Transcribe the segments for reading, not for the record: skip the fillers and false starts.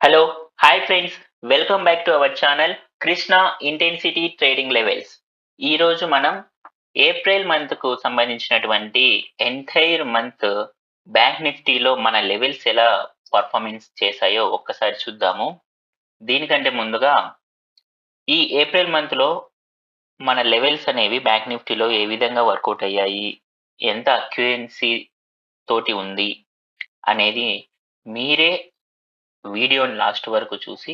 Hello, hi friends. Welcome back to our channel Krishna intensity trading levels. ఈరోజు మనం April మంత్కు సంబంధించినటువంటి entire month bank నిఫ్టీలో మన లెవెల్స్ ఎలా పర్ఫార్మెన్స్ చేశాయో ఒక్కసారి చూద్దాము. దీనికంటే ముందుగా ఈ ఏప్రిల్ మంత్లో మన లెవెల్స్ అనేవి బ్యాంక్ నిఫ్టీలో ఏ విధంగా వర్కౌట్ అయ్యాయి, ఎంత అక్యురెన్సీ తోటి ఉంది అనేది మీరే వీడియోని లాస్ట్ వరకు చూసి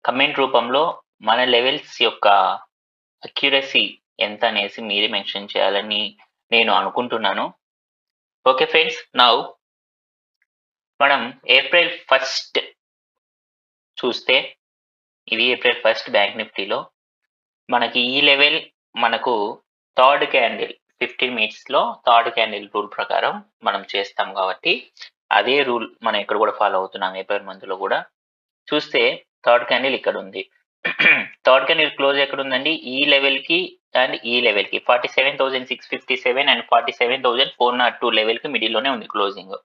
కమెంట్ రూపంలో మన లెవెల్స్ యొక్క అక్యురసీ ఎంత అనేసి మీరే మెన్షన్ చేయాలని నేను అనుకుంటున్నాను. ఓకే ఫ్రెండ్స్, నౌ మనం ఏప్రిల్ 1 చూస్తే ఇది ఏప్రిల్ 1 బ్యాంక్ నిఫ్టీలో మనకి ఈ లెవెల్ మనకు థర్డ్ క్యాండిల్ 15 మినిట్స్లో థర్డ్ క్యాండిల్ రూల్ ప్రకారం మనం చేస్తాం కాబట్టి అదే రూల్ మనం ఇక్కడ కూడా ఫాలో అవుతున్నాం. ఏప్రిల్ మంత్లో కూడా చూస్తే థర్డ్ క్యాండిల్ ఇక్కడ ఉంది. థర్డ్ క్యాండిల్ క్లోజ్ ఎక్కడ ఉందండి? ఈ లెవెల్ కి అండ్ ఈ లెవెల్ కి 47,657 అండ్ 47,402 లెవెల్ కి మిడిల్ లోనే ఉంది క్లోజింగ్.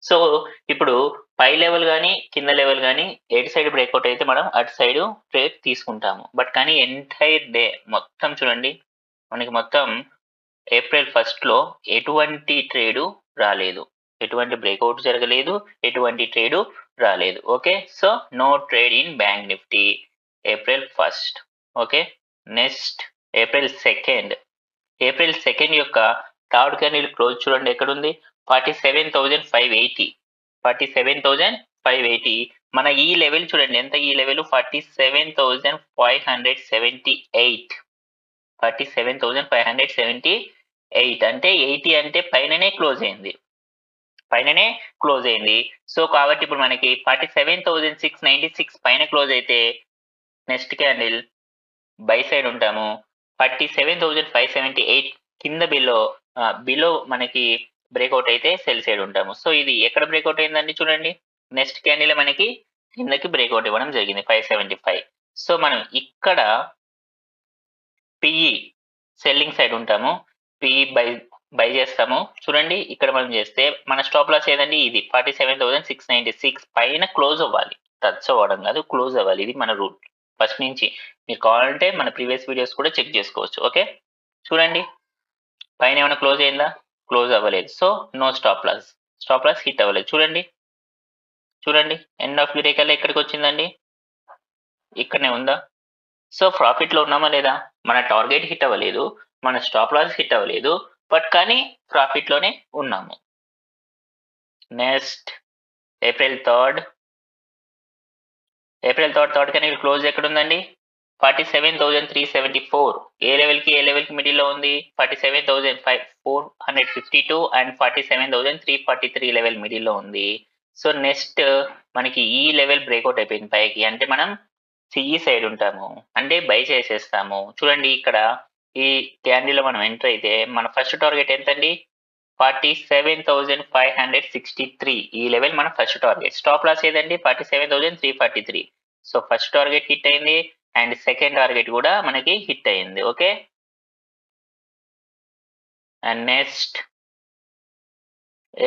సో ఇప్పుడు పై లెవెల్ కానీ కింద లెవెల్ కానీ ఎటు సైడ్ బ్రేక్అవుట్ అయితే మనం అటు సైడ్ ట్రేడ్ తీసుకుంటాము. బట్ కానీ ఎంటైర్ డే మొత్తం చూడండి, మనకి మొత్తం ఏప్రిల్ 1 ఎటువంటి ట్రేడు రాలేదు, ఎటువంటి బ్రేక్అవుట్ జరగలేదు, ఎటువంటి ట్రేడు రాలేదు. Okay, so no trade in bank Nifty April 1. Okay, next April 2. April 2 యొక్క థర్డ్ క్యాండిల్ క్లోజ్ చూడండి ఎక్కడ ఉంది? 47,580. 47,580. మన ఈ లెవెల్ చూడండి ఎంత? ఈ లెవెల్ 47,578. 47,578 అంటే 80 అంటే పైననే క్లోజ్ అయింది, పైననే క్లోజ్ అయింది. సో కాబట్టి ఇప్పుడు మనకి 47,696 పైన క్లోజ్ అయితే నెక్స్ట్ క్యాండిల్ బై సైడ్ ఉంటాము. 47,578 కింద బిలో మనకి బ్రేక్అవుట్ అయితే సెల్ సైడ్ ఉంటాము. సో ఇది ఎక్కడ బ్రేక్అవుట్ అయిందండి? చూడండి, నెక్స్ట్ క్యాండిల్ మనకి కిందకి బ్రేక్అవుట్ ఇవ్వడం జరిగింది 575. సో మనం ఇక్కడ పిఈ సెల్లింగ్ సైడ్ ఉంటాము, పిఈ బై చేస్తాము. చూడండి ఇక్కడ మనం చేస్తే మన స్టాప్ లాస్ ఏదండి? ఇది 47,696 పైన క్లోజ్ అవ్వాలి, టచ్ అవ్వడం కాదు, క్లోజ్ అవ్వాలి. ఇది మన రూల్ ఫస్ట్ నుంచి. మీరు కావాలంటే మన ప్రీవియస్ వీడియోస్ కూడా చెక్ చేసుకోవచ్చు. ఓకే, చూడండి పైన ఏమైనా క్లోజ్ అయిందా? క్లోజ్ అవ్వలేదు. So no stop loss, stop loss hit అవ్వలేదు. చూడండి చూడండి ఎండ్ ఆఫ్ ది డే కల్లా ఎక్కడికి వచ్చిందండి? ఇక్కడనే ఉందా? సో ప్రాఫిట్ లో ఉన్నామా లేదా? మన టార్గెట్ హిట్ అవ్వలేదు, మన స్టాప్ లాస్ హిట్ అవ్వలేదు, బట్ కానీ ప్రాఫిట్ లోనే ఉన్నాము. Next April 3. Third candle close ఎక్కడ ఉందండి? 47,374. ఏ లెవెల్ కి మిడిల్ లో ఉంది? 47,452 అండ్ 47,343 లెవెల్ మిడిల్ లో ఉంది. సో నెక్స్ట్ మనకి ఈ లెవెల్ బ్రేక్అవుట్ అయిపోయింది పైకి, అంటే మనం సిఈ సైడ్ ఉంటాము, అంటే బై చేసేస్తాము. చూడండి ఇక్కడ ఈ క్యాండిల్ లో మనం ఎంటర్ అయితే మన ఫస్ట్ టార్గెట్ ఎంతండి? 47,563. ఈ లెవెల్ మన ఫస్ట్ టార్గెట్. స్టాప్ లాస్ ఏదండి? 47,343. సో ఫస్ట్ టార్గెట్ హిట్ అయింది అండ్ సెకండ్ టార్గెట్ కూడా మనకి హిట్ అయింది. Okay, and next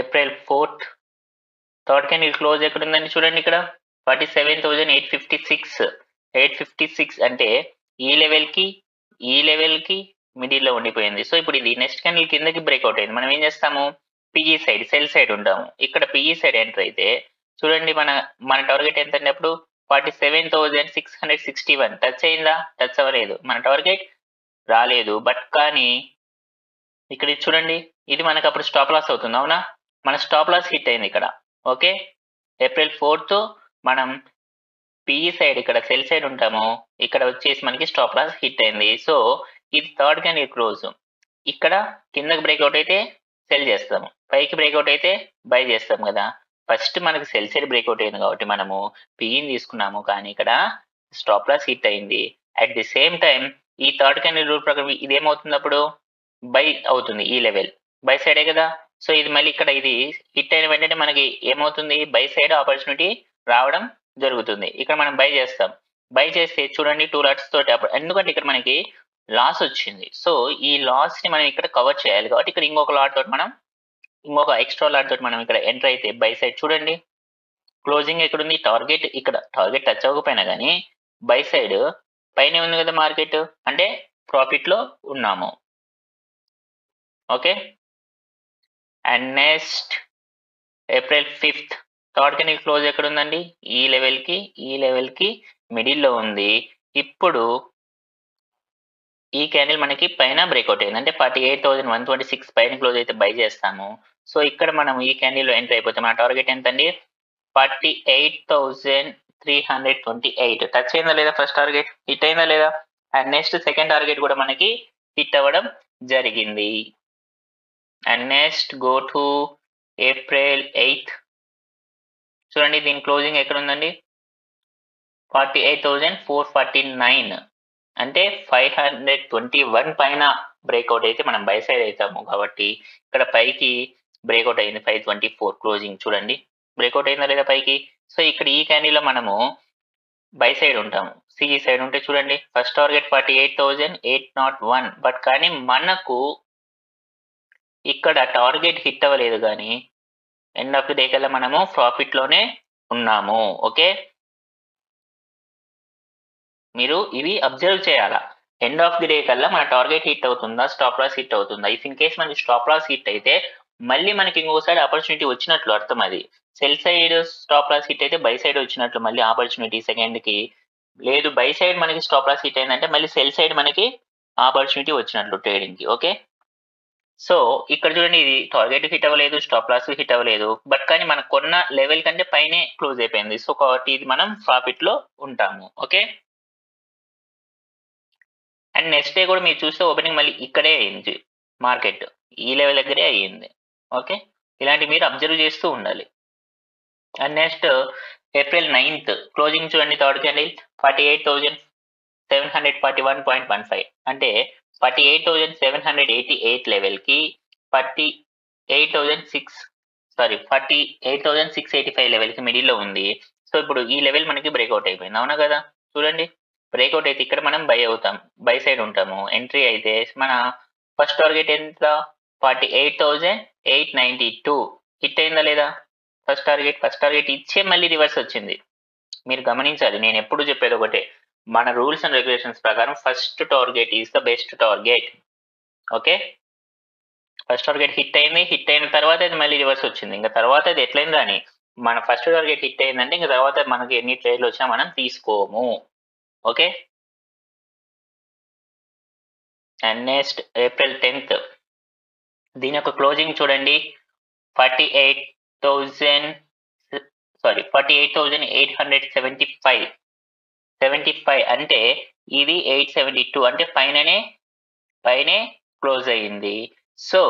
April 4. Third candle close ఎక్కడ ఉందండి? చూడండి ఇక్కడ 47,856. 856 అంటే ఈ లెవెల్ కి మిడిల్ లో ఉండిపోయింది. సో ఇప్పుడు ఇది నెక్స్ట్ క్యాండిల్ కిందకి బ్రేక్అవుట్ అయింది. మనం ఏం చేస్తాము? పిఈ సైడ్, సెల్ సైడ్ ఉంటాము. ఇక్కడ పిఈ సైడ్ ఎంటర్ అయితే చూడండి మన టార్గెట్ ఎంత అండి? అప్పుడు 47,661. టచ్ అయిందా? టచ్ అవ్వలేదు, మన టార్గెట్ రాలేదు. బట్ కానీ ఇక్కడ చూడండి, ఇది మనకు అప్పుడు స్టాప్ లాస్ అవుతుంది, అవునా? మన స్టాప్ లాస్ హిట్ అయింది ఇక్కడ. ఓకే, ఏప్రిల్ 4 మనం పిఈ సైడ్, ఇక్కడ సెల్ సైడ్ ఉంటాము, ఇక్కడ వచ్చేసి మనకి స్టాప్ లాస్ హిట్ అయింది. సో ఇది థర్డ్ క్యాండిల్ క్లోజ్. ఇక్కడ కిందకి బ్రేక్అవుట్ అయితే సెల్ చేస్తాము, పైకి బ్రేక్అవుట్ అయితే బై చేస్తాం కదా. ఫస్ట్ మనకి సెల్ సైడ్ బ్రేక్అవుట్ అయింది కాబట్టి మనము పిఈని తీసుకున్నాము, కానీ ఇక్కడ స్టాప్ లాస్ హిట్ అయింది. అట్ ది సేమ్ టైం ఈ థర్డ్ క్యాండిల్ రూల్ ప్రకారం ఇది ఏమవుతుంది? అప్పుడు బై అవుతుంది, ఈ లెవెల్ బై సైడే కదా. సో ఇది మళ్ళీ ఇక్కడ ఇది హిట్ అయిన వెంటనే మనకి ఏమవుతుంది? బై సైడ్ ఆపర్చునిటీ రావడం జరుగుతుంది. ఇక్కడ మనం బై చేస్తాం, బై చేస్తే చూడండి 2 లాట్స్ తోటి, ఎందుకంటే ఇక్కడ మనకి లాస్ వచ్చింది. సో ఈ లాస్ ని మనం ఇక్కడ కవర్ చేయాలి కాబట్టి ఇక్కడ ఇంకొక ఎక్స్ట్రా లాట్ తోటి మనం ఇక్కడ ఎంటర్ అయితే బై సైడ్ చూడండి క్లోజింగ్ ఎక్కడుంది? టార్గెట్ ఇక్కడ టార్గెట్ టచ్ అవ్వకపోయినా కానీ బై సైడ్ పైనే ఉంది కదా మార్కెట్, అంటే ప్రాఫిట్ లో ఉన్నాము. Okay, and next April 5th third candle close ఎక్కడ ఉందండి? ఈ లెవెల్ కి మిడిల్ లో ఉంది. ఇప్పుడు ఈ క్యాండిల్ మనకి పైన బ్రేక్అవుట్ అయింది, అంటే 48,126 పైన క్లోజ్ అయితే బై చేస్తాము. సో ఇక్కడ మనం ఈ క్యాండిల్ లో ఎంటర్ అయిపోతే మన టార్గెట్ ఎంత అండి? 48,328. టచ్ అయిందా లేదా? ఫస్ట్ టార్గెట్ హిట్ అయిందా లేదా? అండ్ నెక్స్ట్ సెకండ్ టార్గెట్ కూడా మనకి హిట్ అవ్వడం జరిగింది. And next go to April 8th. చూడండి దీని క్లోజింగ్ ఎక్కడ ఉందండి? 48,449, అంటే 521 పైన బ్రేక్అవుట్ అయితే మనం బై సైడ్ అవుతాము. కాబట్టి ఇక్కడ పైకి బ్రేక్అవుట్ అయింది 524 క్లోజింగ్. చూడండి బ్రేక్అవుట్ అయిందా లేదా పైకి? సో ఇక్కడ ఈ క్యాండిల్ లో మనము బై సైడ్ ఉంటాము. సిఈ సైడ్ ఉంటే చూడండి ఫస్ట్ టార్గెట్ 48,801, బట్ కానీ మనకు ఇక్కడ టార్గెట్ హిట్ అవ్వలేదు, కానీ ఎండ్ ఆఫ్ ది డే కల్లా మనము ప్రాఫిట్ లోనే ఉన్నాము. ఓకే, మీరు ఇవి అబ్జర్వ్ చేయాలా. ఎండ్ ఆఫ్ ది డే కల్లా మన టార్గెట్ హిట్ అవుతుందా, స్టాప్ లాస్ హిట్ అవుతుందా? ఇఫ్ ఇన్ కేస్ మనకి స్టాప్ లాస్ హిట్ అయితే మళ్ళీ మనకి ఇంకోసారి ఆపర్చునిటీ వచ్చినట్లు అర్థం. అది sell side stop loss hit అయితే బై సైడ్ వచ్చినట్లు మళ్ళీ ఆపర్చునిటీ సెకండ్ కి. లేదు బై సైడ్ మనకి స్టాప్ లాస్ హిట్ అయిందంటే మళ్ళీ సెల్ సైడ్ మనకి ఆపర్చునిటీ వచ్చినట్లు ట్రేడింగ్ కి. ఓకే, సో ఇక్కడ చూడండి ఇది టార్గెట్ హిట్ అవ్వలేదు, స్టాప్ లాస్ హిట్ అవ్వలేదు, బట్ కానీ మనం కొన్న లెవెల్ కంటే పైనే క్లోజ్ అయిపోయింది. సో కాబట్టి ఇది మనం ప్రాఫిట్ లో ఉంటాము. ఓకే, అండ్ నెక్స్ట్ డే కూడా మీరు చూస్తే ఓపెనింగ్ మళ్ళీ ఇక్కడే అయింది, మార్కెట్ ఈ లెవెల్ దగ్గరే అయ్యింది. ఓకే, ఇలాంటి మీరు అబ్జర్వ్ చేస్తూ ఉండాలి. And next April 9th closing చూడండి, థర్డ్ క్యాండిల్ 48,741.15, అంటే 48,788 లెవెల్ కి 48,685 లెవెల్ కి మిడిల్ లో ఉంది. సో ఇప్పుడు ఈ లెవెల్ మనకి బ్రేక్అవుట్ అయిపోయింది, అవునా కదా? చూడండి బ్రేక్అవుట్ అయితే ఇక్కడ మనం బై అవుతాం, బై సైడ్ ఉంటాము. ఎంట్రీ అయితే మన ఫస్ట్ టార్గెట్ ఎంత? 48,892. హిట్ అయిందా లేదా? ఫస్ట్ టార్గెట్ ఇచ్చే మళ్ళీ రివర్స్ వచ్చింది. మీరు గమనించాలి, నేను ఎప్పుడు చెప్పేది ఒకటే, మన రూల్స్ అండ్ రెగ్యులేషన్స్ ప్రకారం first target is the best target. Okay, first target hit అయింది, హిట్ అయిన తర్వాత అది మళ్ళీ రివర్స్ వచ్చింది. ఇంకా తర్వాత అది ఎట్లయిందో అని, మన ఫస్ట్ టార్గెట్ హిట్ అయిందంటే ఇంకా తర్వాత మనకి ఎన్ని ట్రేడ్లు వచ్చినా మనం తీసుకోము. Okay, and next April 10th దీని యొక్క క్లోజింగ్ చూడండి 48,875 అంటే ఇది 872, అంటే పైనే క్లోజ్ అయ్యింది. సో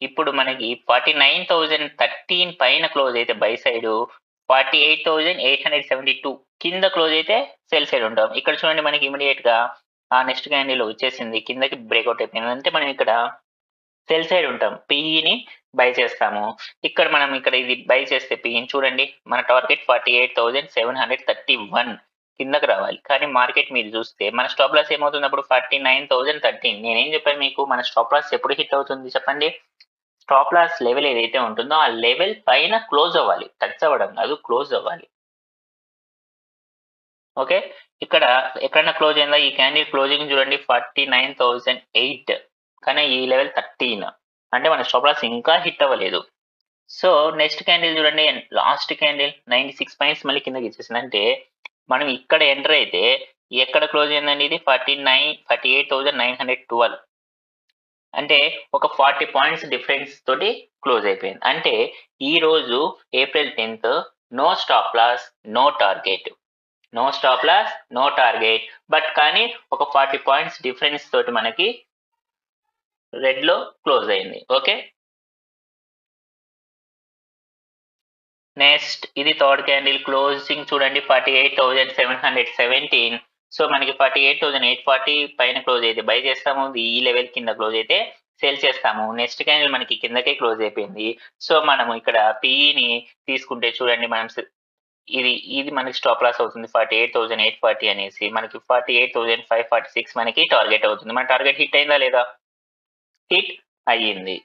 ఇప్పుడు మనకి 49,013 పైన క్లోజ్ అయితే బై సైడ్, 48,872 కింద క్లోజ్ అయితే సెల్ సైడ్ ఉంటాం. ఇక్కడ చూడండి మనకి ఇమీడియట్ గా ఆ నెక్స్ట్ క్యాండిల్ వచ్చేసింది, కిందకి బ్రేక్అవుట్ అయిపోయింది, అంటే మనం ఇక్కడ సెల్ సైడ్ ఉంటాం, పిఈని బై చేస్తాము. ఇక్కడ మనం ఇది బై చేస్తే పిఈని చూడండి మన టార్గెట్ 48,731 కిందకి రావాలి, కానీ మార్కెట్ మీరు చూస్తే మన స్టాప్ లాస్ ఏమవుతుంది అప్పుడు? 49,013. నేనేం చెప్పాను మీకు, మన స్టాప్ లాస్ ఎప్పుడు హిట్ అవుతుంది చెప్పండి? స్టాప్ లాస్ లెవెల్ ఏదైతే ఉంటుందో ఆ లెవెల్ పైన క్లోజ్ అవ్వాలి, టచ్ అవ్వడం కాదు, క్లోజ్ అవ్వాలి. ఓకే, ఇక్కడ ఎక్కడైనా క్లోజ్ అయిందా? ఈ క్యాండిల్ క్లోజింగ్ చూడండి 49,008, కానీ ఈ లెవెల్ 13, అంటే మన స్టాప్ లాస్ ఇంకా హిట్ అవ్వలేదు. సో నెక్స్ట్ క్యాండిల్ చూడండి, లాస్ట్ క్యాండిల్ 96 పాయింట్స్ మళ్ళీ కిందకి ఇచ్చేసింది, అంటే మనం ఇక్కడ ఎంటర్ అయితే ఎక్కడ క్లోజ్ అయిందండి? ఇది 48,912, అంటే ఒక 40 పాయింట్స్ డిఫరెన్స్ తోటి క్లోజ్ అయిపోయింది. అంటే ఈ రోజు April 10th no stop loss, no target, but కానీ ఒక 40 పాయింట్స్ డిఫరెన్స్ తోటి మనకి రెడ్ లో క్లోజ్ అయింది. ఓకే, నెక్స్ట్ ఇది థర్డ్ క్యాండిల్ క్లోజింగ్ చూడండి 48,717. సో మనకి 48,840 పైన క్లోజ్ అయితే బై చేస్తాము, ఈ లెవెల్ కింద క్లోజ్ అయితే సేల్ చేస్తాము. నెక్స్ట్ క్యాండిల్ మనకి కిందకే క్లోజ్ అయిపోయింది. సో మనము ఇక్కడ పిఈని తీసుకుంటే చూడండి, మనం ఇది మనకి స్టాప్ లాస్ అవుతుంది 48,840 అనేసి, మనకి 48,546 మనకి టార్గెట్ అవుతుంది. మన టార్గెట్ హిట్ అయిందా లేదా? హిట్ అయ్యింది.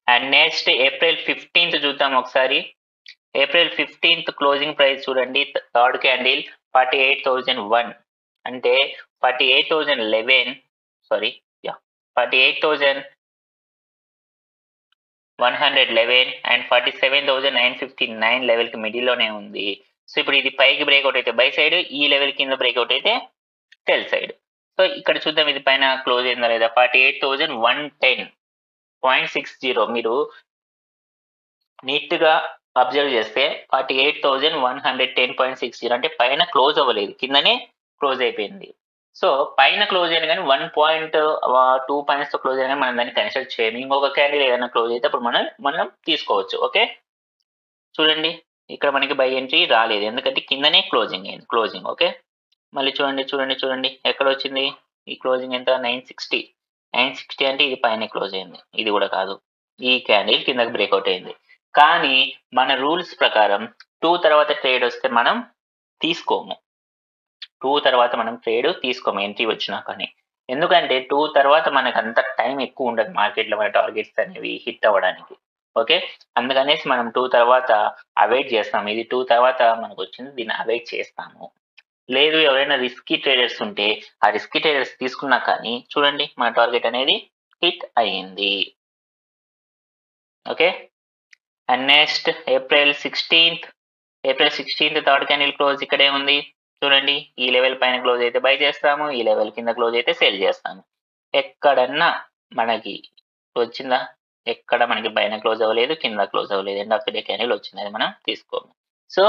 అండ్ నెక్స్ట్ ఏప్రిల్ 15th చూద్దాం ఒకసారి. ఏప్రిల్ 15th క్లోజింగ్ ప్రైస్ చూడండి, థర్డ్ క్యాండిల్ 48,001 అంటే 48,011 సారీ 48,111 అండ్ 47,959 లెవెల్కి మిడిల్లోనే ఉంది. సో ఇప్పుడు ఇది పైకి బ్రేక్అవుట్ అయితే బై సైడ్, ఈ లెవెల్ కింద బ్రేక్అవుట్ అయితే సెల్ సైడ్. సో ఇక్కడ చూద్దాం ఇది పైన క్లోజ్ అయిందా లేదా. 48,110.60 మీరు నీట్గా అబ్జర్వ్ చేస్తే 48,110.60 అంటే పైన క్లోజ్ అవ్వలేదు, కిందనే క్లోజ్ అయిపోయింది. సో పైన క్లోజ్ అయిన కానీ 1.2 పాయింట్స్తో క్లోజ్ అయినా మనం దాన్ని కన్సిడర్ చేయము. ఇంకొక క్యాండిల్ ఏదైనా క్లోజ్ అయితే అప్పుడు మనం తీసుకోవచ్చు. ఓకే, చూడండి ఇక్కడ మనకి బై ఎంట్రీ రాలేదు ఎందుకంటే కిందనే క్లోజింగ్ అయింది. క్లోజింగ్ ఓకే, మళ్ళీ చూడండి ఎక్కడ వచ్చింది ఈ క్లోజింగ్ ఎంత, 960 అంటే ఇది పైన క్లోజ్ అయింది, ఇది కూడా కాదు, ఈ క్యాండిల్ కిందకి బ్రేక్అవుట్ అయింది. కానీ మన రూల్స్ ప్రకారం 2 తర్వాత ట్రేడ్ వస్తే మనం తీసుకోము. 2 తర్వాత మనం ట్రేడ్ తీసుకోము ఎంట్రీ వచ్చినా కానీ. ఎందుకంటే 2 తర్వాత మనకు అంత టైం ఎక్కువ ఉండదు మార్కెట్లో మన టార్గెట్స్ అనేవి హిట్ అవ్వడానికి. ఓకే, అందుకనేసి మనం 2 తర్వాత అవాయిడ్ చేస్తాము. ఇది 2 తర్వాత మనకు వచ్చింది, దీన్ని అవాయిడ్ చేస్తాము. లేదు ఎవరైనా రిస్కీ ట్రేడర్స్ ఉంటే ఆ రిస్కీ ట్రేడర్స్ తీసుకున్నా కానీ చూడండి మన టార్గెట్ అనేది హిట్ అయ్యింది. Okay, and next April 16th third candle close ఇక్కడే ఉంది చూడండి. ఈ లెవెల్ పైన క్లోజ్ అయితే బై చేస్తాము, ఈ లెవెల్ కింద క్లోజ్ అయితే సేల్ చేస్తాము. ఎక్కడన్నా మనకి వచ్చిందా, ఎక్కడ మనకి పైన క్లోజ్ అవ్వలేదు, కింద క్లోజ్ అవ్వలేదు, end of the day candle వచ్చింది, అది మనం తీసుకోము. So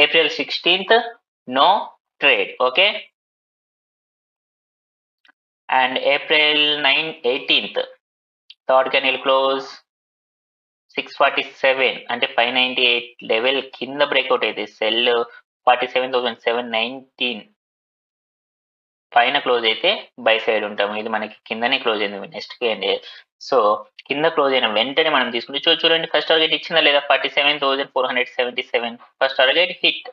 April 16th no trade. Okay, and April 18th third candle close 647 అంటే 598 లెవెల్ కింద బ్రేక్అవుట్ అయితే సెల్ 47,719 పైన క్లోజ్ అయితే బై సైడ్ ఉంటాము. ఇది మనకి కిందనే క్లోజ్ అయింది నెక్స్ట్ క్యాండిల్. సో కింద క్లోజ్ అయిన వెంటనే మనం తీసుకుంటే చూడండి ఫస్ట్ టార్గెట్ ఇచ్చిందా లేదా, 47,477 ఫస్ట్ టార్గెట్ హిట్,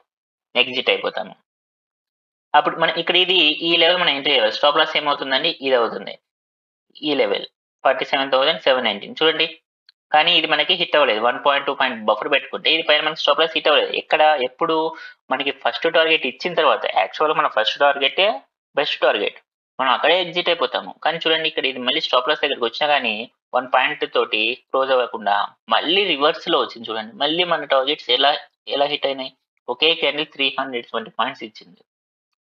ఎగ్జిట్ అయిపోతాము. అప్పుడు మనం ఇక్కడ ఇది ఈ లెవెల్ మనం ఎంట్రీ చేయాలి. స్టాప్ లాస్ ఏమవుతుందండి, ఇది అవుతుంది, ఈ లెవెల్ 47,719 చూడండి. కానీ ఇది మనకి హిట్ అవ్వలేదు, 1.2 పాయింట్ బఫర్ పెట్టుకుంటే ఇది పైన మనకి స్టాప్ లాస్ హిట్ అవ్వలేదు. ఇక్కడ ఎప్పుడు మనకి ఫస్ట్ టార్గెట్ ఇచ్చిన తర్వాత, యాక్చువల్గా మన ఫస్ట్ టార్గెటే బెస్ట్ టార్గెట్, మనం అక్కడే ఎగ్జిట్ అయిపోతాము. కానీ చూడండి ఇక్కడ ఇది మళ్ళీ స్టాప్ లాస్ దగ్గరికి వచ్చినా కానీ 1 పాయింట్ తోటి క్లోజ్ అవ్వకుండా మళ్ళీ రివర్స్ లో వచ్చింది చూడండి. మళ్ళీ మన టార్గెట్స్ ఎలా హిట్ అయినాయి, ఒకే క్యాండిల్ 320 పాయింట్స్ ఇచ్చింది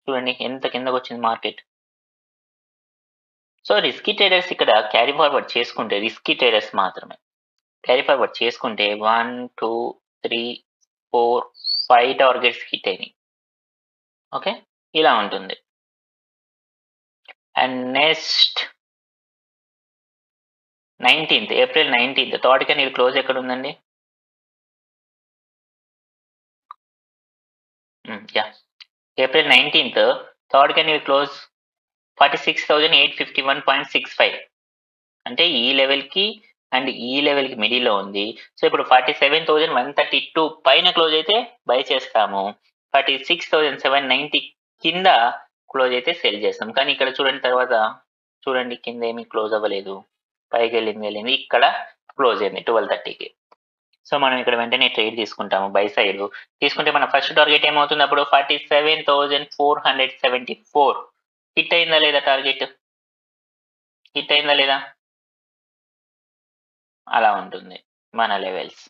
చూడండి ఎంత కిందకు వచ్చింది మార్కెట్. సో రిస్కీ ట్రేడర్స్ ఇక్కడ క్యారీ ఫార్వర్డ్ చేసుకుంటే, రిస్కీ ట్రేడర్స్ మాత్రమే క్యారీ ఫార్వర్డ్ చేసుకుంటే 1 2 3 4 5 టార్గెట్స్ హిట్ అయినాయి. ఓకే, ఇలా ఉంటుంది. And next 19th April 19th third candle close ఎక్కడ ఉందండి, April 19th third candle close 46,851.65 అంటే ఈ లెవెల్కి అండ్ ఈ లెవెల్కి మిడిల్లో ఉంది. సో ఇప్పుడు 47,132 పైన క్లోజ్ అయితే బై చేస్తాము, 46,790 కింద క్లోజ్ అయితే సెల్ చేస్తాం. కానీ ఇక్కడ చూడండి తర్వాత చూడండి కింద ఏమీ క్లోజ్ అవ్వలేదు, పైకి వెళ్ళింది, ఇక్కడ క్లోజ్ అయింది 12:30కి. సో మనం ఇక్కడ వెంటనే ట్రేడ్ తీసుకుంటాము బై సైడ్. తీసుకుంటే మన ఫస్ట్ టార్గెట్ ఏమవుతుంది అప్పుడు 47,474 హిట్ అయిందా లేదా, టార్గెట్ హిట్ అయిందా లేదా, అలా ఉంటుంది మన levels.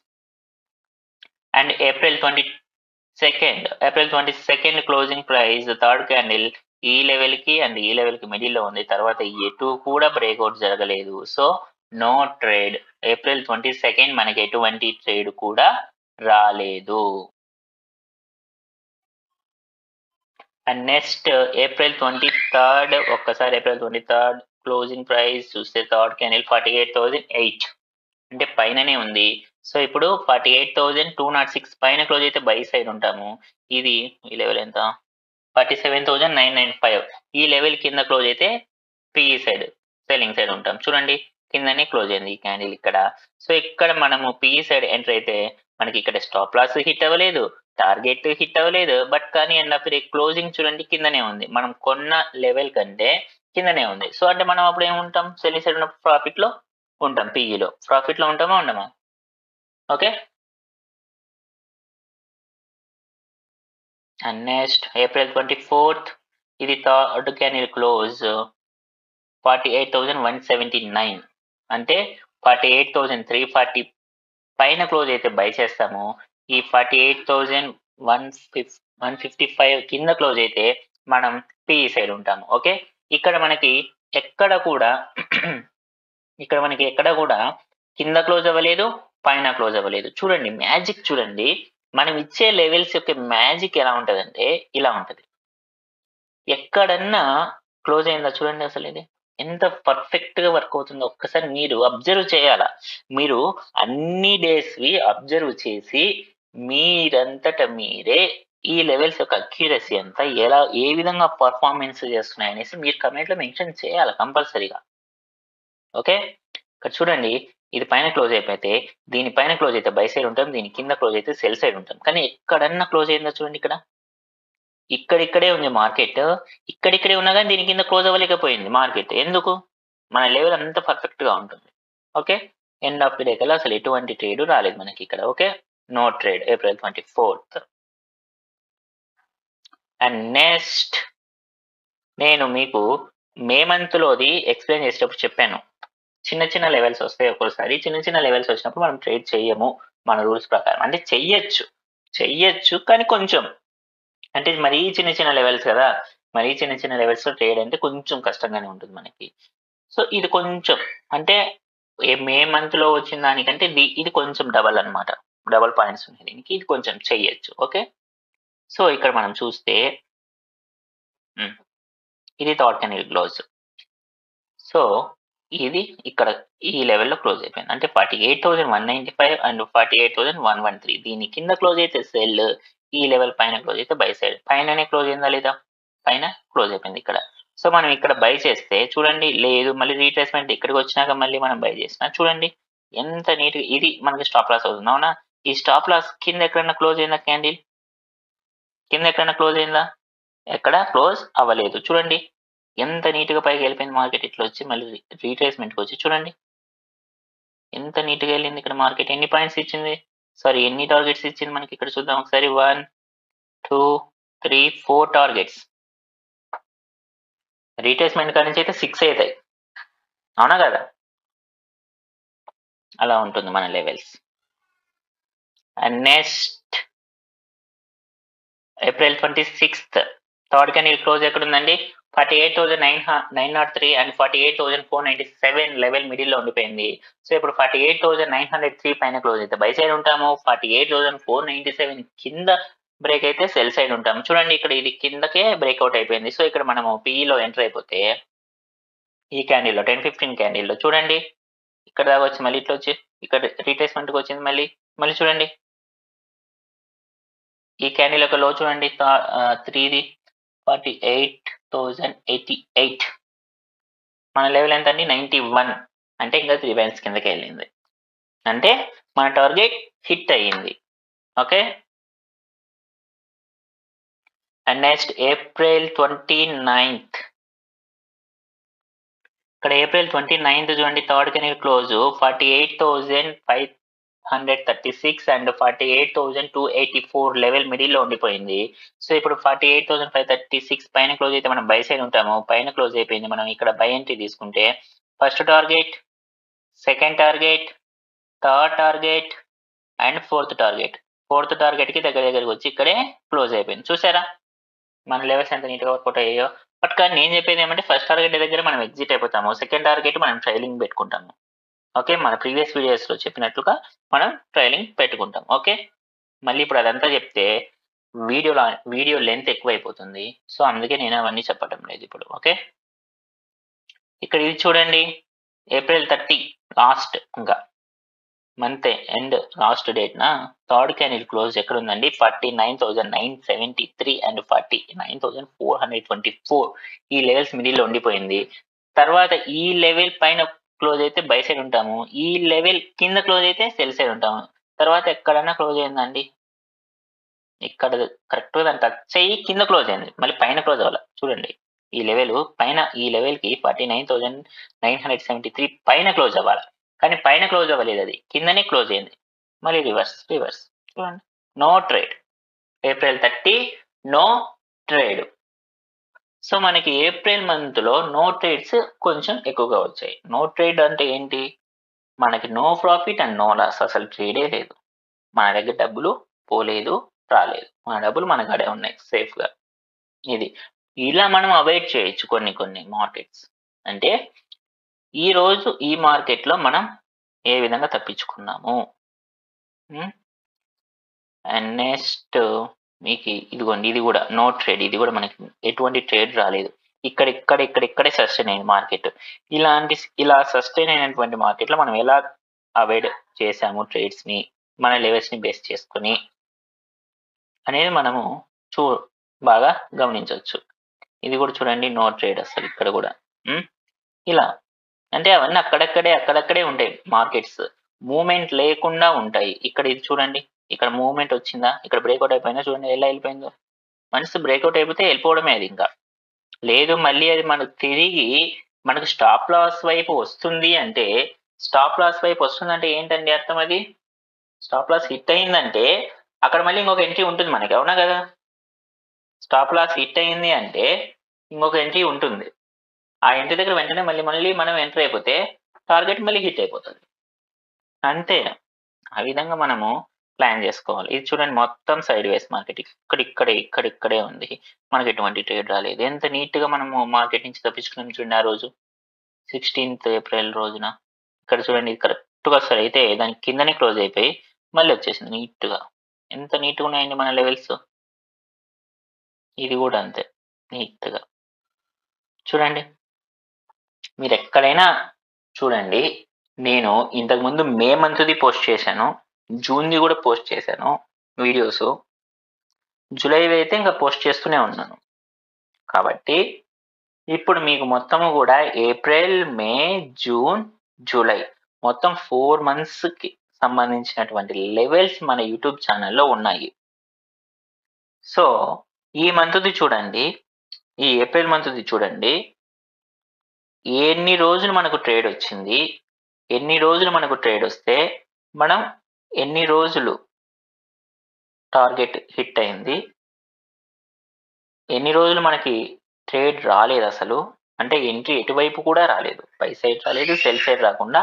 And April 22nd closing price third candle ఈ లెవెల్కి అండ్ ఈ లెవెల్కి మిడిల్లో ఉంది, తర్వాత ఎటు కూడా బ్రేక్అవుట్ జరగలేదు. So no trade. April 22nd మనకి ఎటువంటి ట్రేడ్ కూడా రాలేదు. అండ్ నెక్స్ట్ ఏప్రిల్ 23rd ఒక్కసారి ఏప్రిల్ 23rd క్లోజింగ్ ప్రైస్ చూస్తే థర్డ్ క్యాండిల్ 48,008 అంటే పైననే ఉంది. సో ఇప్పుడు 48,206 పైన క్లోజ్ అయితే బై సైడ్ ఉంటాము. ఇది ఈ లెవెల్ ఎంత, 47,995 ఈ లెవెల్ కింద క్లోజ్ అయితే పిఈ సైడ్ సెల్లింగ్ సైడ్ ఉంటాం. చూడండి కిందనే క్లోజ్ అయింది ఈ క్యాండిల్ ఇక్కడ. సో ఇక్కడ మనము పిఈ సైడ్ ఎంటర్ అయితే మనకి ఇక్కడ స్టాప్ లాస్ హిట్ అవ్వలేదు, టార్గెట్ హిట్ అవ్వలేదు, బట్ కానీ ఎండ్ ఆఫ్ డే క్లోజింగ్ చూడండి కిందనే ఉంది, మనం కొన్న లెవెల్ కంటే కిందనే ఉంది. సో అంటే మనం అప్పుడు ఏముంటాం, సెల్లింగ్ సైడ్ ఉన్న ప్రాఫిట్ లో ఉంటాం, పీఈలో ప్రాఫిట్ లో ఉంటామా ఉండమా. Okay, and next April 24th ఇది థర్డ్ క్యాండిల్ క్లోజ్ 48,179 అంటే 48,340 పైన క్లోజ్ అయితే బై చేస్తామో ఈ 48,155 కింద క్లోజ్ అయితే మనం పిఈ సైడ్ ఉంటాము. ఓకే, ఇక్కడ మనకి ఎక్కడ కూడా కింద క్లోజ్ అవ్వలేదు, పైన క్లోజ్ అవ్వలేదు. చూడండి మ్యాజిక్, చూడండి మనం ఇచ్చే లెవెల్స్ యొక్క మ్యాజిక్ ఎలా ఉంటదంటే ఇలా ఉంటది. ఎక్కడన్నా క్లోజ్ అయిందా చూడండి, అసలు ఇది ఎంత పర్ఫెక్ట్ గా వర్క్ అవుతుందో ఒక్కసారి మీరు అబ్జర్వ్ చేయాలా. మీరు అన్ని డేస్వి అబ్జర్వ్ చేసి మీరంతట మీరే ఈ లెవెల్స్ యొక్క అక్యురసీ అంతా ఏ విధంగా పర్ఫార్మెన్స్ చేస్తున్నాయి అనేసి మీరు కమెంట్ లో మెన్షన్ చేయాలి కంపల్సరీగా. ఓకే, ఇక్కడ చూడండి ఇది పైన క్లోజ్ అయిపోతే దీని పైన క్లోజ్ అయితే బై సైడ్ ఉంటాం, దీని కింద క్లోజ్ అయితే సెల్ సైడ్ ఉంటాం. కానీ ఎక్కడన్నా క్లోజ్ అయిందో చూడండి, ఇక్కడిక్కడే ఉంది మార్కెట్, ఇక్కడిక్కడే ఉన్నా కానీ దీని కింద క్లోజ్ అవ్వలేకపోయింది మార్కెట్. ఎందుకు? మన లెవెల్ అంత పర్ఫెక్ట్ గా ఉంటుంది. Okay, end of the day కల్లా అసలు ఎటువంటి ట్రేడ్ రాలేదు మనకి ఇక్కడ. Okay, no trade April 24th. And next నేను మీకు మే మంత్ లోది ఎక్స్ప్లెయిన్ చేసేటప్పుడు చెప్పాను, చిన్న చిన్న లెవెల్స్ వస్తాయి ఒక్కోసారి. చిన్న లెవెల్స్ వచ్చినప్పుడు మనం ట్రేడ్ చేయము మన రూల్స్ ప్రకారం. అంటే చెయ్యొచ్చు కానీ కొంచెం, అంటే మరీ చిన్న లెవెల్స్ కదా, మరీ చిన్న లెవెల్స్ లో ట్రేడ్ అంటే కొంచెం కష్టంగానే ఉంటుంది మనకి. సో ఇది కొంచెం అంటే మే మంత్ లో వచ్చిన దానికంటే ఇది కొంచెం డబల్ అన్నమాట, డబల్ పాయింట్స్ ఉన్నాయి దీనికి, ఇది కొంచెం చెయ్యొచ్చు. ఓకే, సో ఇక్కడ మనం చూస్తే ఇది థర్డ్ క్యాండిల్ క్లోజ్. సో ఇది ఇక్కడ ఈ లెవెల్లో క్లోజ్ అయిపోయింది, అంటే 48,195 అండ్ 48,113. దీని కింద క్లోజ్ అయితే సెల్, ఈ లెవెల్ పైన క్లోజ్ అయితే బై సైడ్. పైననే క్లోజ్ అయిందా లేదా? పైన క్లోజ్ అయిపోయింది ఇక్కడ. సో మనం ఇక్కడ బై చేస్తే చూడండి, లేదు మళ్ళీ రీట్రేస్మెంట్ ఇక్కడికి వచ్చినాక మళ్ళీ మనం బై చేసినా చూడండి ఎంత నీట్. ఇది మనకి స్టాప్ లాస్ అవుతుంది, అవునా? ఈ స్టాప్ లాస్ కింద ఎక్కడైనా క్లోజ్ అయిందా? క్యాండిల్ కింద ఎక్కడైనా క్లోజ్ అయిందా? ఎక్కడ క్లోజ్ అవ్వలేదు. చూడండి ఎంత నీట్ గా పైకి వెళ్ళిపోయింది మార్కెట్. ఇట్లా వచ్చి మళ్ళీ రీట్రేస్మెంట్కి వచ్చి చూడండి ఎంత నీట్ గా వెళ్ళింది ఇక్కడ మార్కెట్. ఎన్ని పాయింట్స్ ఇచ్చింది, సారీ ఎన్ని టార్గెట్స్ ఇచ్చింది మనకి ఇక్కడ చూద్దాం ఒకసారి. 1 2 3 4 టార్గెట్స్. రీట్రేస్మెంట్ కాడి నుంచి అయితే 6 అవుతాయి, అవునా కదా? అలా ఉంటుంది మన levels. And next April 26th third candle close ఎక్కడుందండి? 48,903 అండ్ 48,497 లెవెల్ మిడిల్ లో ఉండిపోయింది. సో ఇప్పుడు 48,903 పైన క్లోజ్ అయితే బై సైడ్ ఉంటాము, 48,497 కింద బ్రేక్ అయితే సెల్ సైడ్ ఉంటాము. చూడండి ఇక్కడ ఇది కిందకే బ్రేక్అవుట్ అయిపోయింది. సో ఇక్కడ మనము పిఈలో ఎంటర్ అయిపోతే ఈ క్యాండిల్లో 10-15 క్యాండిల్లో చూడండి ఇక్కడ దాకా వచ్చి మళ్ళీ ఇట్లా వచ్చి ఇక్కడ రీట్రేస్మెంట్కి వచ్చింది. మళ్ళీ చూడండి ఈ క్యాండిల్ యొక్క లో చూడండి 3ది 48,088. మన లెవెల్ ఎంత అండి? 91. అంటే ఇంకా 3 పాయింట్స్ కిందకి వెళ్ళింది, అంటే మన టార్గెట్ హిట్ అయ్యింది. Okay, and next April 29th. ఇక్కడ ఏప్రిల్ 29th చూడండి third candle close 48,536 and 48,284 level middle లో ఉండిపోయింది. సో ఇప్పుడు 48,536 పైన క్లోజ్ అయితే మనం బై సైడ్ ఉంటాము, పైన క్లోజ్ అయిపోయింది. మనం ఇక్కడ బై ఎంట్రీ తీసుకుంటే first target, second target, third target and fourth target కి దగ్గరికి వచ్చి ఇక్కడే క్లోజ్ అయిపోయింది. చూసారా మన లెవెల్స్ ఎంత నీట్గా వర్కౌట్ అయ్యాయో. బట్ కానీ నేను చెప్పేది ఏమంటే ఫస్ట్ టార్గెట్ దగ్గర మనం ఎగ్జిట్ అయిపోతాము, సెకండ్ టార్గెట్ మనం ట్రైలింగ్ పెట్టుకుంటాము. ఓకే, మన ప్రీవియస్ వీడియోస్ లో చెప్పినట్లుగా మనం ట్రైలింగ్ పెట్టుకుంటాం. ఓకే, మళ్ళీ ఇప్పుడు అదంతా చెప్తే వీడియో లెంత్ ఎక్కువైపోతుంది. సో అందుకే నేను అవన్నీ చెప్పడం లేదు ఇప్పుడు. ఓకే, ఇక్కడ ఇది చూడండి ఏప్రిల్ 30 లాస్ట్, ఇంకా మంత్ ఎండ్ లాస్ట్ డేట్ నా థర్డ్ క్యాండిల్ క్లోజ్ ఎక్కడ ఉందండి? 49,973 అండ్ 49,424 ఈ లెవెల్స్ మిడిల్ లో ఉండిపోయింది. తర్వాత ఈ లెవెల్ పైన క్లోజ్ అయితే బై సైడ్ ఉంటాము, ఈ లెవెల్ కింద క్లోజ్ అయితే సెల్ సైడ్ ఉంటాము. తర్వాత ఎక్కడన్నా క్లోజ్ అయిందండి? ఇక్కడ కరెక్ట్ గా దాన్ని టచ్ అయ్యి కింద క్లోజ్ అయింది, మళ్ళీ పైన క్లోజ్ అవ్వాలి. చూడండి ఈ లెవెల్ పైన, ఈ లెవెల్ కి 49,973 పైన క్లోజ్ అవ్వాలి, కానీ పైన క్లోజ్ అవ్వలేదు, అది కిందనే క్లోజ్ అయింది. మళ్ళీ రివర్స్ చూడండి, no trade. April 30 no trade. So మనకి ఏప్రిల్ మంత్లో నో ట్రేడ్స్ కొంచెం ఎక్కువగా వచ్చాయి. నో ట్రేడ్ అంటే ఏంటి? మనకి no profit and no loss, అసలు ట్రేడే లేదు. మన దగ్గర డబ్బులు పోలేదు, రాలేదు. మన డబ్బులు మన కాడే ఉన్నాయి సేఫ్‌గా. ఇది. ఇలా మనం అవాయిడ్ చేయొచ్చు కొన్ని మార్కెట్స్. అంటే ఈరోజు ఈ మార్కెట్‌లో మనం ఏ విధంగా తప్పించుకున్నాము. హ్మ్. అండ్ నెక్స్ట్ మీకు ఇదిగోండి, ఇది కూడా నో ట్రేడ్. ఇది కూడా మనకి ఎటువంటి ట్రేడ్ రాలేదు. ఇక్కడే సస్టైన్ అయింది మార్కెట్. ఇలా సస్టైన్ అయినటువంటి మార్కెట్‌లో మనం ఎలా అవాయిడ్ చేసాము ట్రేడ్స్‌ని, మన లెవెల్స్‌ని బేస్ చేసుకొని అనేది మనము బాగా గమనించొచ్చు. ఇది కూడా చూడండి, నో ట్రేడ్ అసలు ఇక్కడ కూడా. ఇలా అంటే అవన్నీ అక్కడక్కడే ఉంటాయి మార్కెట్స్. మూవ్‌మెంట్ లేకుండా ఉంటాయి. ఇక్కడ ఇది చూడండి. ఇక్కడ మూవ్‌మెంట్ వచ్చిందా? ఇక్కడ బ్రేక్‌ఔట్ అయిపోయిందా? చూడండి ఎలా వెళ్ళిపోయిందో. వన్స్ బ్రేక్‌ఔట్ అయిపోతే వెళ్ళిపోవడమే అది ఇంకా. లేదు మళ్ళీ అది మనకు తిరిగి మనకు స్టాప్ లాస్ వైపు వస్తుంది అంటే, స్టాప్ లాస్ వైపు వస్తుందంటే ఏంటండి అర్థం అది? స్టాప్ లాస్ హిట్ అయిందంటే అక్కడ మళ్ళీ ఇంకొక ఎంట్రీ ఉంటుంది మనకి. అవునా కదా? స్టాప్ లాస్ హిట్ అయింది అంటే ఇంకొక ఎంట్రీ ఉంటుంది. ఆ ఎంట్రీ దగ్గర వెంటనే మళ్ళీ మనం ఎంటర్ అయిపోతే టార్గెట్ మళ్ళీ హిట్ అయిపోతుంది. అంతే. ఆ విధంగా మనము ప్లాన్ చేసుకోవాలి. ఇది చూడండి, మొత్తం సైడ్ వేస్ మార్కెట్. ఇక్కడిక్కడే ఉంది. మనకి ఎటువంటి ట్రేడ్ రాలేదు. ఎంత నీట్‌గా మనము మార్కెట్ నుంచి తప్పించుకున్నాం చూడండి ఆ రోజు. 16థ్ ఏప్రిల్ రోజున. ఇక్కడ చూడండి, ఇది కరెక్ట్‌గా అయితే దాని కిందనే క్లోజ్ అయిపోయి మళ్ళీ వచ్చేసింది నీట్‌గా. ఎంత నీట్‌గా ఉన్నాయండి మన లెవెల్స్. ఇది కూడా అంతే నీట్‌గా. చూడండి. మీరెక్కడైనా చూడండి. నేను ఇంతకుముందు మే మంత్‌ది పోస్ట్ చేశాను. జూన్‌ది కూడా పోస్ట్ చేశాను వీడియోసు. జులైవి అయితే ఇంకా పోస్ట్ చేస్తూనే ఉన్నాను. కాబట్టి ఇప్పుడు మీకు మొత్తము కూడా ఏప్రిల్, మే, జూన్, జూలై మొత్తం 4 మంత్స్‌కి సంబంధించినటువంటి లెవెల్స్ మన యూట్యూబ్ ఛానెల్‌లో ఉన్నాయి. సో, ఈ మంత్‌ది చూడండి. ఈ ఏప్రిల్ మంత్‌ది చూడండి. ఎన్ని రోజులు మనకు ట్రేడ్ వచ్చింది? ఎన్ని రోజులు మనకు ట్రేడ్ వస్తే మనం ఎన్ని రోజులు టార్గెట్ హిట్ అయింది? ఎన్ని రోజులు మనకి ట్రేడ్ రాలేదసలు? అంటే ఎంట్రీ ఎటువైపు కూడా రాలేదు. బై సైడ్ రాలేదు, సెల్ సైడ్ రాకుండా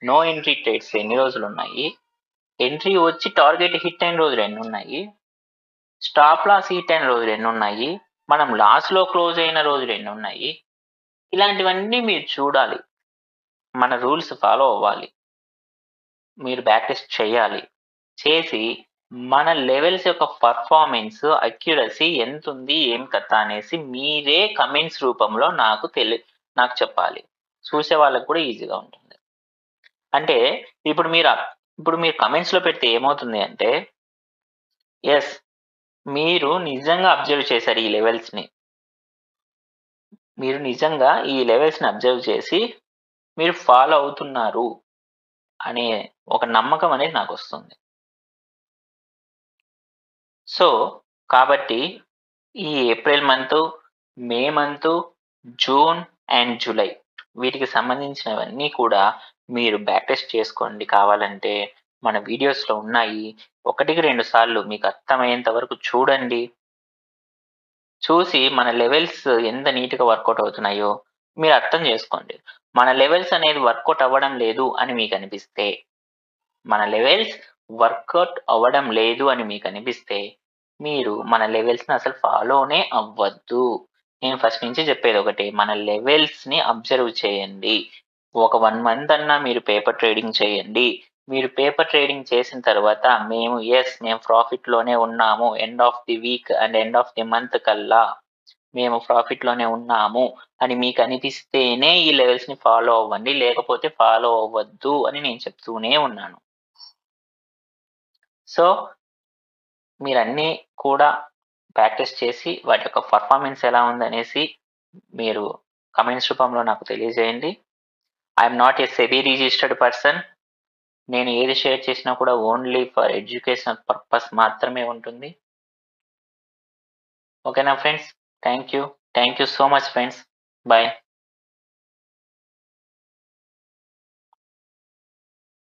నో ఎంట్రీ ట్రేడ్స్ ఎన్ని రోజులున్నాయి? ఎంట్రీ వచ్చి టార్గెట్ హిట్ అయిన రోజులు ఎన్నున్నాయి? స్టాప్ లాస్ హిట్ అయిన రోజులు ఎన్నున్నాయి? మనం లాస్‌లో క్లోజ్ అయిన రోజులు ఎన్నున్నాయి? ఇలాంటివన్నీ మీరు చూడాలి. మన రూల్స్ ఫాలో అవ్వాలి. మీరు బ్యాక్ టెస్ట్ చేయాలి. చేసి మన లెవెల్స్ యొక్క పర్ఫార్మెన్స్, అక్యురసీ ఎంతుంది, ఏం కథ అనేసి మీరే కమెంట్స్ రూపంలో నాకు చెప్పాలి. చూసే వాళ్ళకి కూడా ఈజీగా ఉంటుంది. అంటే ఇప్పుడు మీరు కమెంట్స్‌లో పెడితే ఏమవుతుంది అంటే, యెస్, మీరు నిజంగా అబ్జర్వ్ చేశారు ఈ లెవెల్స్‌ని. మీరు నిజంగా ఈ లెవెల్స్‌ని అబ్జర్వ్ చేసి మీరు ఫాలో అవుతున్నారు అనే ఒక నమ్మకం అనేది నాకొస్తుంది. సో, కాబట్టి ఈ April month, May month, June and July వీటికి సంబంధించినవన్నీ కూడా మీరు బ్యాక్ టెస్ట్ చేసుకోండి కావాలంటే. మన వీడియోస్‌లో ఉన్నాయి. 1కి 2 సార్లు మీకు అర్థమయ్యేంత వరకు చూడండి. చూసి మన లెవెల్స్ ఎంత నీట్‌గా వర్కౌట్ అవుతున్నాయో మీరు అర్థం చేసుకోండి. మన లెవెల్స్ అనేది వర్కౌట్ అవ్వడం లేదు అని మీకనిపిస్తే, మన లెవెల్స్ వర్కౌట్ అవ్వడం లేదు అని మీకనిపిస్తే, మీరు మన లెవెల్స్‌ని అసలు ఫాలోనే అవ్వద్దు. నేను ఫస్ట్ నుంచి చెప్పేదొకటే. మన లెవెల్స్‌ని అబ్జర్వ్ చేయండి. ఒక 1 మంత్ అన్నా మీరు పేపర్ ట్రేడింగ్ చేయండి. మీరు పేపర్ ట్రేడింగ్ చేసిన తర్వాత మేము ప్రాఫిట్‌లోనే ఉన్నాము. End of the week and end of the month కల్లా మేము ప్రాఫిట్‌లోనే ఉన్నాము అని మీకనిపిస్తేనే ఈ లెవెల్స్‌ని ఫాలో అవ్వండి. లేకపోతే ఫాలో అవ్వద్దు అని నేను చెప్తూనే ఉన్నాను. సో, మీరన్నీ కూడా ప్రాక్టీస్ చేసి వాటి యొక్క పర్ఫార్మెన్స్ ఎలా ఉందనేసి మీరు కమెంట్స్ రూపంలో నాకు తెలియజేయండి. I am not a SEBI registered person. నేను ఏది షేర్ చేసినా కూడా ఓన్లీ ఫర్ ఎడ్యుకేషనల్ పర్పస్ మాత్రమే ఉంటుంది. ఓకేనా friends? Thank you. Thank you so much friends. By.